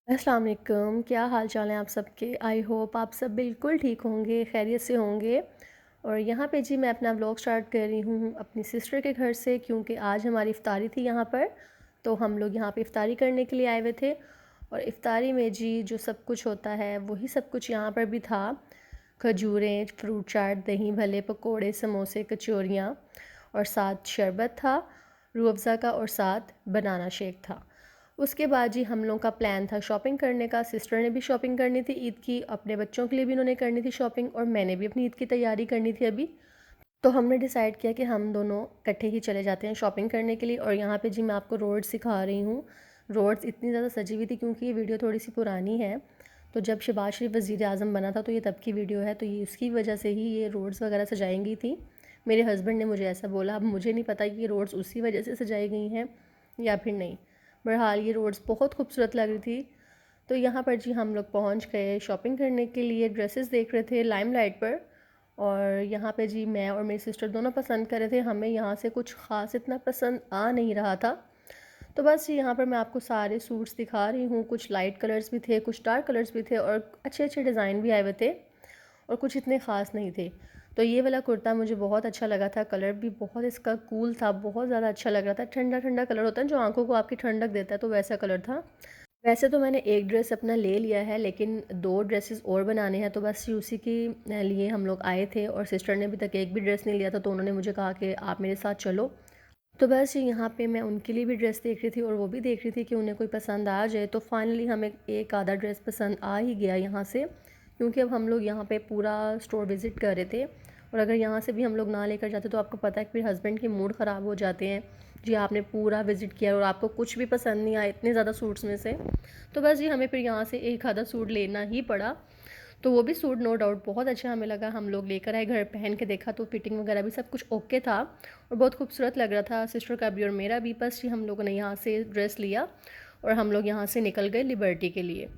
अस्सलाम वालेकुम, क्या हाल चाल है आप सबके। आई होप आप सब बिल्कुल ठीक होंगे, खैरियत से होंगे। और यहाँ पे जी मैं अपना व्लॉग स्टार्ट कर रही हूँ अपनी सिस्टर के घर से, क्योंकि आज हमारी इफ्तारी थी यहाँ पर। तो हम लोग यहाँ पे इफ्तारी करने के लिए आए हुए थे। और इफ्तारी में जी जो सब कुछ होता है वही सब कुछ यहाँ पर भी था। खजूरें, फ्रूट चाट, दही भल्ले, पकोड़े, समोसे, कचौरियाँ, और साथ शरबत था रूह अफ़ज़ा का, और साथ बनाना शेक था। उसके बाद जी हम लोगों का प्लान था शॉपिंग करने का। सिस्टर ने भी शॉपिंग करनी थी ईद की, अपने बच्चों के लिए भी उन्होंने करनी थी शॉपिंग, और मैंने भी अपनी ईद की तैयारी करनी थी अभी। तो हमने डिसाइड किया कि हम दोनों इकट्ठे ही चले जाते हैं शॉपिंग करने के लिए। और यहाँ पे जी मैं आपको रोड्स सिखा रही हूँ। रोड्स इतनी ज़्यादा सजी हुई थी क्योंकि ये वीडियो थोड़ी सी पुरानी है। तो जब शहबाज शरीफ वज़ीर आज़म बना था तो ये तब की वीडियो है, तो ये उसकी वजह से ही ये रोड्स वगैरह सजाई गई थी। मेरे हस्बैंड ने मुझे ऐसा बोला, अब मुझे नहीं पता कि ये रोड्स उसी वजह से सजाई गई हैं या फिर नहीं। बहरहाल ये रोड्स बहुत खूबसूरत लग रही थी। तो यहाँ पर जी हम लोग पहुँच गए शॉपिंग करने के लिए, ड्रेसेस देख रहे थे लाइमलाइट पर। और यहाँ पे जी मैं और मेरी सिस्टर दोनों पसंद कर रहे थे, हमें यहाँ से कुछ ख़ास इतना पसंद आ नहीं रहा था। तो बस जी यहाँ पर मैं आपको सारे सूट्स दिखा रही हूँ। कुछ लाइट कलर्स भी थे, कुछ डार्क कलर्स भी थे, और अच्छे अच्छे डिज़ाइन भी आए हुए थे, और कुछ इतने ख़ास नहीं थे। तो ये वाला कुर्ता मुझे बहुत अच्छा लगा था, कलर भी बहुत इसका कूल था, बहुत ज़्यादा अच्छा लग रहा था। ठंडा ठंडा कलर होता है जो आंखों को आपकी ठंडक देता है, तो वैसा कलर था। वैसे तो मैंने एक ड्रेस अपना ले लिया है, लेकिन दो ड्रेसेस और बनाने हैं, तो बस उसी के लिए हम लोग आए थे। और सिस्टर ने अभी तक एक भी ड्रेस नहीं लिया था, तो उन्होंने मुझे कहा कि आप मेरे साथ चलो। तो बस यहाँ पे मैं उनके लिए भी ड्रेस देख रही थी, और वो भी देख रही थी कि उन्हें कोई पसंद आ जाए। तो फाइनली हमें एक आधा ड्रेस पसंद आ ही गया यहाँ से, क्योंकि अब हम लोग यहाँ पे पूरा स्टोर विज़िट कर रहे थे। और अगर यहाँ से भी हम लोग ना लेकर जाते तो आपको पता है कि फिर हस्बैंड के मूड ख़राब हो जाते हैं। जी आपने पूरा विज़िट किया और आपको कुछ भी पसंद नहीं आया इतने ज़्यादा सूट्स में से। तो बस जी हमें फिर यहाँ से एक आधा सूट लेना ही पड़ा। तो वो भी सूट नो डाउट बहुत अच्छा हमें लगा, हम लोग लेकर आए, घर पहन के देखा तो फिटिंग वगैरह भी सब कुछ ओके था, और बहुत खूबसूरत लग रहा था सिस्टर का भी और मेरा भी। बस जी हम लोगों ने यहाँ से ड्रेस लिया और हम लोग यहाँ से निकल गए लिबर्टी के लिए।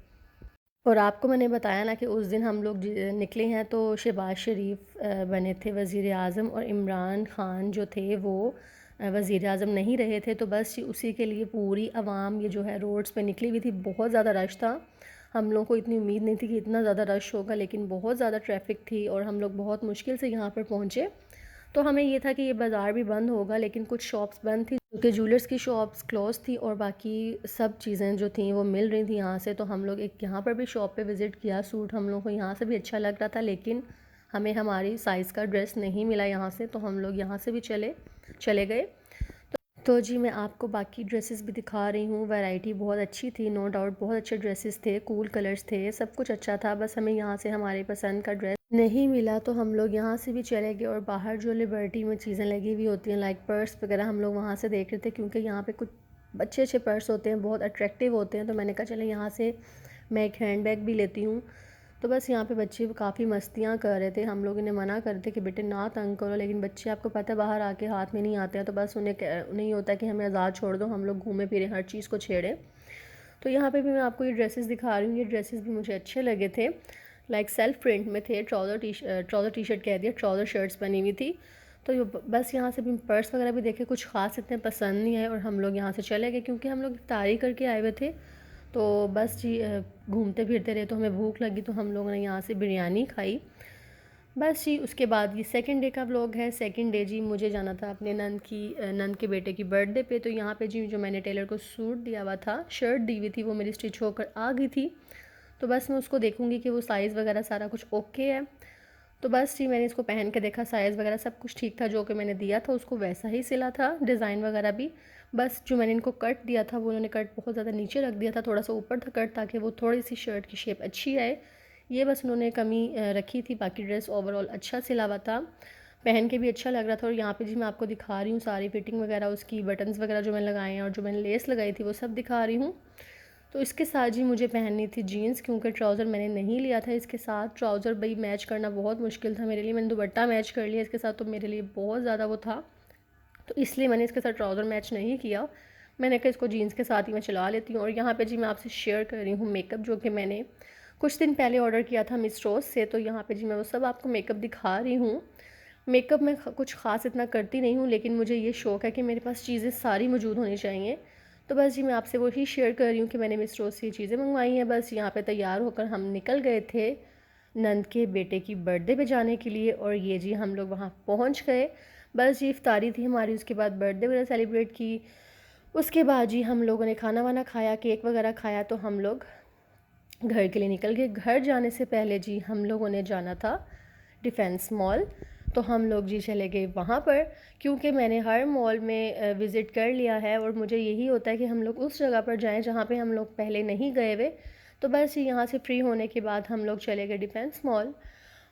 और आपको मैंने बताया ना कि उस दिन हम लोग निकले हैं तो शहबाज शरीफ बने थे वज़ीर आज़म, और इमरान ख़ान जो थे वो वज़ीर आज़म नहीं रहे थे। तो बस उसी के लिए पूरी आवाम ये जो है रोड्स पे निकली हुई थी, बहुत ज़्यादा रश था। हम लोगों को इतनी उम्मीद नहीं थी कि इतना ज़्यादा रश होगा, लेकिन बहुत ज़्यादा ट्रैफिक थी और हम लोग बहुत मुश्किल से यहाँ पर पहुँचे। तो हमें ये था कि ये बाज़ार भी बंद होगा, लेकिन कुछ शॉप्स बंद थी, क्योंकि ज्वेलर्स की शॉप्स क्लोज थी, और बाकी सब चीज़ें जो थी वो मिल रही थी यहाँ से। तो हम लोग एक यहाँ पर भी शॉप पे विज़िट किया। सूट हम लोग को यहाँ से भी अच्छा लग रहा था, लेकिन हमें हमारी साइज़ का ड्रेस नहीं मिला यहाँ से, तो हम लोग यहाँ से भी चले चले गए। तो जी मैं आपको बाकी ड्रेसेस भी दिखा रही हूँ। वैरायटी बहुत अच्छी थी, नो डाउट बहुत अच्छे ड्रेसेस थे, कूल कलर्स थे, सब कुछ अच्छा था। बस हमें यहाँ से हमारे पसंद का ड्रेस नहीं मिला, तो हम लोग यहाँ से भी चले गए। और बाहर जो लिबर्टी में चीज़ें लगी हुई होती हैं लाइक पर्स वगैरह, हम लोग वहाँ से देख रहे थे, क्योंकि यहाँ पे कुछ अच्छे अच्छे पर्स होते हैं, बहुत अट्रैक्टिव होते हैं। तो मैंने कहा चले यहाँ से मैं एक हैंड बैग भी लेती हूँ। तो बस यहाँ पे बच्चे काफ़ी मस्तियाँ कर रहे थे, हम लोग इन्हें मना कर रहे थे कि बेटे ना तंग करो, लेकिन बच्चे आपको पता है बाहर आके हाथ में नहीं आते हैं। तो बस उन्हें ये होता है कि हमें आज़ाद छोड़ दो, हम लोग घूमें फिरें, हर चीज़ को छेड़ें। तो यहाँ पे भी मैं आपको ये ड्रेसेस दिखा रही हूँ। ये ड्रेसेस भी मुझे अच्छे लगे थे, लाइक सेल्फ प्रिंट में थे। ट्राउज़र टी शर्ट कह दिया, ट्राउज़र शर्ट्स बनी हुई थी। तो बस यहाँ से भी पर्स वगैरह भी देखे, कुछ ख़ास इतने पसंद नहीं आए, और हम लोग यहाँ से चले गए, क्योंकि हम लोग इफ्तारी करके आए हुए थे। तो बस जी घूमते फिरते रहे, तो हमें भूख लगी, तो हम लोगों ने यहाँ से बिरयानी खाई। बस जी उसके बाद ये सेकंड डे का व्लॉग है। सेकंड डे जी मुझे जाना था अपने नंद के बेटे की बर्थडे पे। तो यहाँ पे जी जो मैंने टेलर को सूट दिया हुआ था, शर्ट दी हुई थी, वो मेरी स्टिच होकर आ गई थी। तो बस मैं उसको देखूँगी कि वो साइज़ वगैरह सारा कुछ ओके है। तो बस जी मैंने इसको पहन के देखा, साइज़ वगैरह सब कुछ ठीक था, जो कि मैंने दिया था उसको वैसा ही सिला था, डिज़ाइन वगैरह भी। बस जो मैंने इनको कट दिया था वो उन्होंने कट बहुत ज़्यादा नीचे रख दिया था, थोड़ा सा ऊपर था कट, ताकि वो थोड़ी सी शर्ट की शेप अच्छी आए। ये बस उन्होंने कमी रखी थी, बाकी ड्रेस ओवरऑल अच्छा सिला हुआ था, पहन के भी अच्छा लग रहा था। और यहाँ पे जी मैं आपको दिखा रही हूँ सारी फिटिंग वगैरह, उसकी बटन्स वगैरह जो मैंने लगाए हैं, और जो मैंने लेस लगाई थी वो सब दिखा रही हूँ। तो इसके साथ जी मुझे पहननी थी जीन्स, क्योंकि ट्राउज़र मैंने नहीं लिया था इसके साथ। ट्राउज़र भाई मैच करना बहुत मुश्किल था मेरे लिए, मैंने दुपट्टा मैच कर लिया इसके साथ, तो मेरे लिए बहुत ज़्यादा वो था, तो इसलिए मैंने इसके साथ ट्राउज़र मैच नहीं किया। मैंने कहा इसको जीन्स के साथ ही मैं चला लेती हूँ। और यहाँ पे जी मैं आपसे शेयर कर रही हूँ मेकअप, जो कि मैंने कुछ दिन पहले ऑर्डर किया था मिस रोज़ से। तो यहाँ पे जी मैं वो सब आपको मेकअप दिखा रही हूँ। मेकअप में कुछ ख़ास इतना करती नहीं हूँ, लेकिन मुझे ये शौक़ है कि मेरे पास चीज़ें सारी मौजूद होनी चाहिए। तो बस जी मैं आपसे वही शेयर कर रही हूँ कि मैंने मिस रोज़ से ये चीज़ें मंगवाई हैं। बस यहाँ पे तैयार होकर हम निकल गए थे नंद के बेटे की बर्थडे पे जाने के लिए, और ये जी हम लोग वहाँ पहुँच गए। बस जी इफ्तारी थी हमारी, उसके बाद बर्थडे वगैरह सेलिब्रेट की। उसके बाद जी हम लोगों ने खाना वाना खाया, केक वगैरह खाया, तो हम लोग घर के लिए निकल गए। घर जाने से पहले जी हम लोगों ने जाना था डिफेंस मॉल, तो हम लोग जी चले गए वहाँ पर, क्योंकि मैंने हर मॉल में विज़िट कर लिया है और मुझे यही होता है कि हम लोग उस जगह पर जाएं जहाँ पे हम लोग पहले नहीं गए हुए। तो बस यहाँ से फ्री होने के बाद हम लोग चले गए डिफेंस मॉल,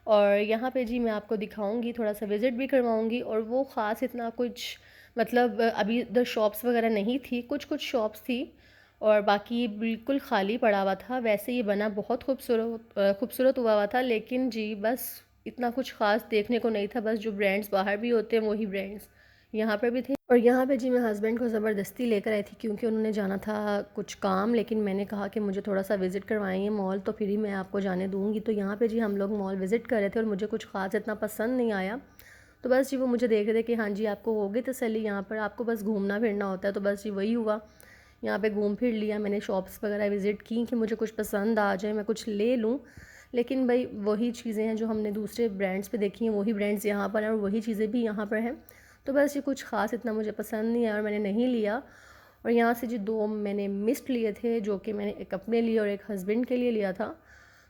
और यहाँ पे जी मैं आपको दिखाऊंगी, थोड़ा सा विज़िट भी करवाऊंगी। और वो ख़ास इतना कुछ मतलब अभी इधर शॉप्स वगैरह नहीं थी, कुछ कुछ शॉप्स थी और बाकी ये बिल्कुल ख़ाली पड़ा हुआ था। वैसे ये बना बहुत खूबसूरत हुआ हुआ था, लेकिन जी बस इतना कुछ ख़ास देखने को नहीं था। बस जो ब्रांड्स बाहर भी होते हैं वही ब्रांड्स यहाँ पर भी थे। और यहाँ पे जी मैं हस्बैंड को ज़बरदस्ती लेकर आई थी, क्योंकि उन्होंने जाना था कुछ काम, लेकिन मैंने कहा कि मुझे थोड़ा सा विज़िट करवाएंगे मॉल, तो फिर ही मैं आपको जाने दूँगी। तो यहाँ पे जी हम लोग मॉल विज़िट कर रहे थे और मुझे कुछ ख़ास इतना पसंद नहीं आया। तो बस जी वो मुझे देख रहे थे कि हाँ जी आपको होगी तसल्ली, यहाँ पर आपको बस घूमना फिरना होता है। तो बस जी वही हुआ, यहाँ पे घूम फिर लिया मैंने, शॉप्स वगैरह विज़िट की कि मुझे कुछ पसंद आ जाए, मैं कुछ ले लूँ। लेकिन भाई वही चीज़ें हैं जो हमने दूसरे ब्रांड्स पे देखी हैं, वही ब्रांड्स यहाँ पर हैं और वही चीज़ें भी यहाँ पर हैं। तो बस ये कुछ ख़ास इतना मुझे पसंद नहीं आया और मैंने नहीं लिया। और यहाँ से जो दो मैंने मिस्ट लिए थे, जो कि मैंने एक अपने लिए और एक हस्बैंड के लिए लिया था,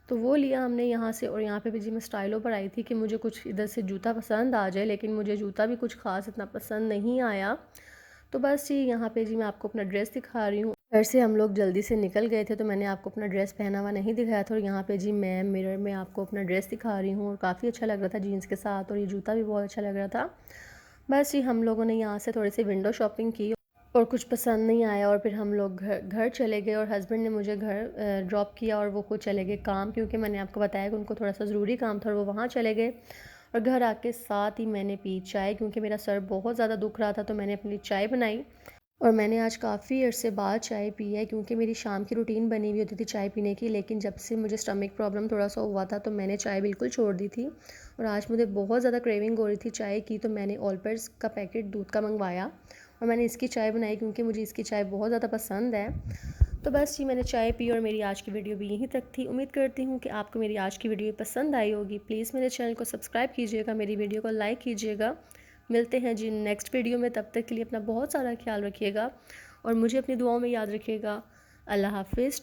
तो वो लिया हमने यहाँ से। और यहाँ पे भी जी मैं स्टाइलों पर आई थी कि मुझे कुछ इधर से जूता पसंद आ जाए, लेकिन मुझे जूता भी कुछ ख़ास इतना पसंद नहीं आया। तो बस जी यहाँ पे जी मैं आपको अपना ड्रेस दिखा रही हूँ। घर से हम लोग जल्दी से निकल गए थे, तो मैंने आपको अपना ड्रेस पहना हुआ नहीं दिखाया था। और यहाँ पे जी मैं मिरर में आपको अपना ड्रेस दिखा रही हूँ, और काफ़ी अच्छा लग रहा था जीन्स के साथ, और ये जूता भी बहुत अच्छा लग रहा था। बस जी हम लोगों ने यहाँ से थोड़ी सी विंडो शॉपिंग की और कुछ पसंद नहीं आया, और फिर हम लोग घर घर चले गए। और हस्बैंड ने मुझे घर ड्रॉप किया और वो खुद चले गए काम, क्योंकि मैंने आपको बताया कि उनको थोड़ा सा ज़रूरी काम था और वो वहाँ चले गए। और घर आके साथ ही मैंने पी चाय, क्योंकि मेरा सर बहुत ज़्यादा दुख रहा था, तो मैंने अपनी चाय बनाई। और मैंने आज काफ़ी अरसे बाद चाय पी है, क्योंकि मेरी शाम की रूटीन बनी हुई होती थी चाय पीने की, लेकिन जब से मुझे स्टमक प्रॉब्लम थोड़ा सा हुआ था तो मैंने चाय बिल्कुल छोड़ दी थी। और आज मुझे बहुत ज़्यादा क्रेविंग हो रही थी चाय की, तो मैंने ऑलपर्स का पैकेट दूध का मंगवाया और मैंने इसकी चाय बनाई, क्योंकि मुझे इसकी चाय बहुत ज़्यादा पसंद है। तो बस जी मैंने चाय पी, और मेरी आज की वीडियो भी यहीं तक थी। उम्मीद करती हूँ कि आपको मेरी आज की वीडियो पसंद आई होगी। प्लीज़ मेरे चैनल को सब्सक्राइब कीजिएगा, मेरी वीडियो को लाइक कीजिएगा। मिलते हैं जी नेक्स्ट वीडियो में, तब तक के लिए अपना बहुत सारा ख्याल रखिएगा और मुझे अपनी दुआओं में याद रखिएगा। अल्लाह हाफिज़।